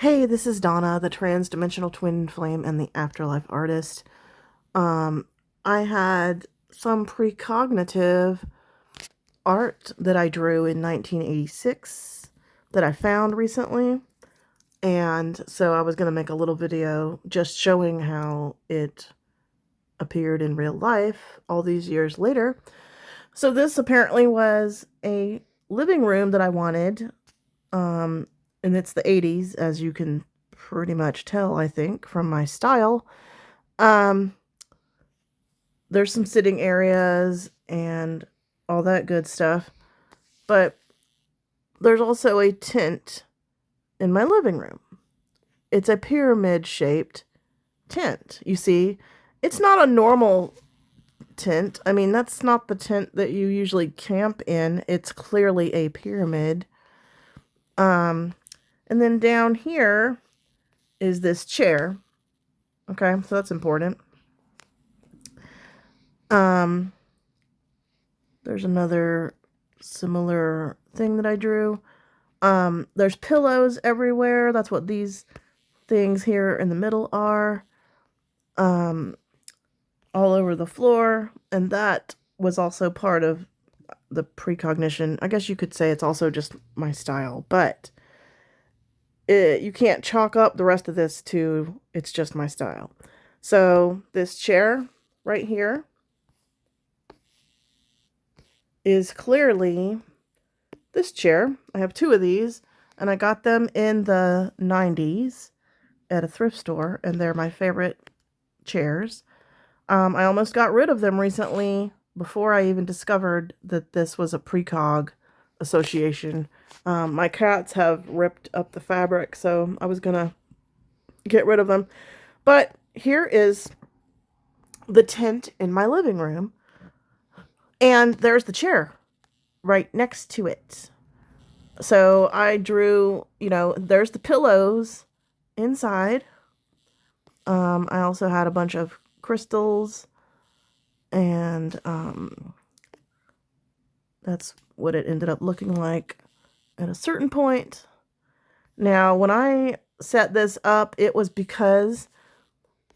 Hey, this is Donna, the Transdimensional Twin Flame and the Afterlife Artist. I had some precognitive art that I drew in 1986 that I found recently, and so I was going to make a little video just showing how it appeared in real life all these years later. So this apparently was a living room that I wanted, and it's the 80s, as you can pretty much tell, I think, from my style. Um, there's some sitting areas and all that good stuff, but there's also a tent in my living room. It's a pyramid-shaped tent. You see, it's not a normal tent. I mean, that's not the tent that you usually camp in. It's clearly a pyramid. And then down here is this chair. Okay, so that's important. There's another similar thing that I drew. There's pillows everywhere. That's what these things here in the middle are. All over the floor. And that was also part of the precognition. I guess you could say it's also just my style, but you can't chalk up the rest of this to it's just my style. So this chair right here is clearly this chair. I have two of these, and I got them in the 90s at a thrift store, and they're my favorite chairs. I almost got rid of them recently before I even discovered that this was a precog association. My cats have ripped up the fabric, so I was gonna get rid of them. But here is the tent in my living room, and there's the chair right next to it. So I drew, there's the pillows inside. I also had a bunch of crystals, and that's what it ended up looking like at a certain point. Now, when I set this up, it was because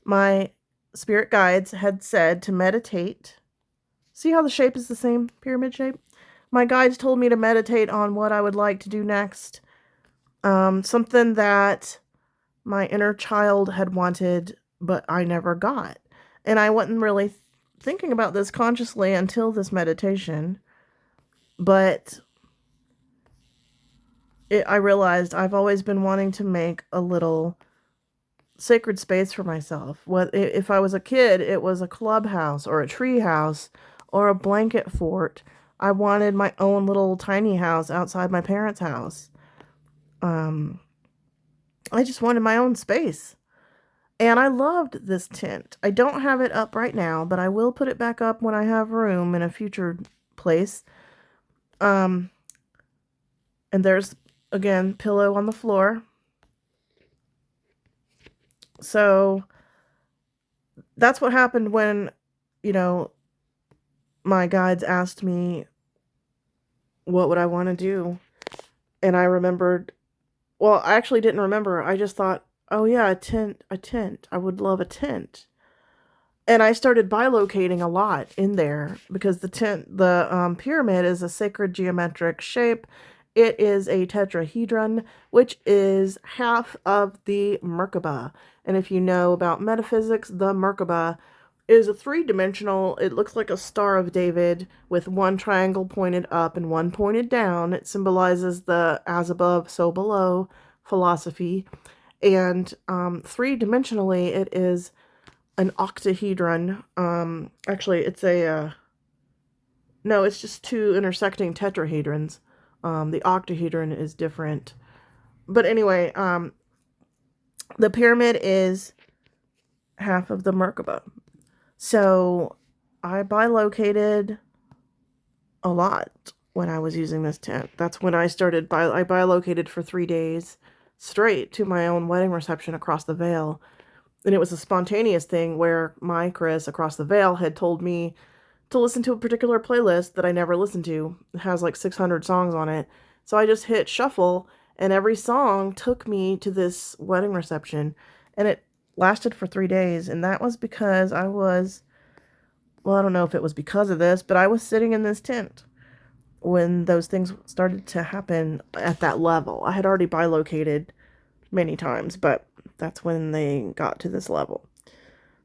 my spirit guides had said to meditate. See how the shape is the same pyramid shape? My guides told me to meditate on what I would like to do next. Something that my inner child had wanted, but I never got. And I wasn't really thinking about this consciously until this meditation. But I realized I've always been wanting to make a little sacred space for myself. If I was a kid, it was a clubhouse or a tree house or a blanket fort. I wanted my own little tiny house outside my parents' house. I just wanted my own space. And I loved this tent. I don't have it up right now, but I will put it back up when I have room in a future place. And there's, again, pillow on the floor. So that's what happened when, my guides asked me what would I want to do. And I remembered, well, I actually didn't remember. I just thought, oh yeah, a tent. I would love a tent. And I started bilocating a lot in there because the pyramid is a sacred geometric shape. It is a tetrahedron, which is half of the Merkaba. And if you know about metaphysics, the Merkaba is a three-dimensional, it looks like a Star of David with one triangle pointed up and one pointed down. It symbolizes the as above, so below philosophy. And three-dimensionally, it is an octahedron. Actually, it's no, it's just two intersecting tetrahedrons. The octahedron is different. But anyway, the pyramid is half of the Merkaba. So I bilocated a lot when I was using this tent. That's when I started. I bilocated for 3 days straight to my own wedding reception across the Vale. And it was a spontaneous thing where my Chris across the Vale had told me to listen to a particular playlist that I never listened to. It has like 600 songs on it. So I just hit shuffle, And every song took me to this wedding reception, and it lasted for 3 days. And that was because I was, well, I don't know if it was because of this, but I was sitting in this tent when those things started to happen at that level. I had already bilocated many times, but that's when they got to this level.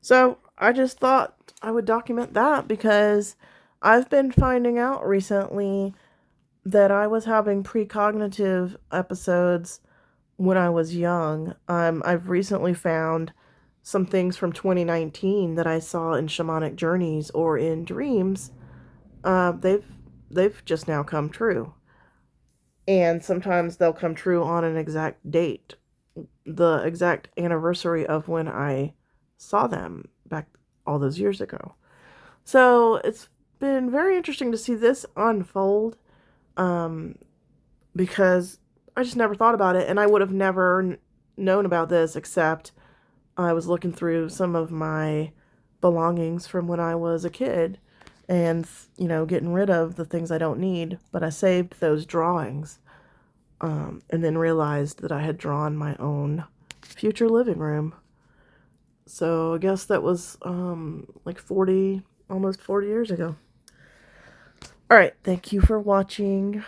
So I just thought I would document that because I've been finding out recently that I was having precognitive episodes when I was young. I've recently found some things from 2019 that I saw in shamanic journeys or in dreams. They've just now come true, and sometimes they'll come true on an exact date, the exact anniversary of when I saw them back all those years ago. So it's been very interesting to see this unfold, because I just never thought about it, and I would have never known about this except I was looking through some of my belongings from when I was a kid and, getting rid of the things I don't need, but I saved those drawings, and then realized that I had drawn my own future living room. So I guess that was like 40, almost 40 years ago. All right, thank you for watching.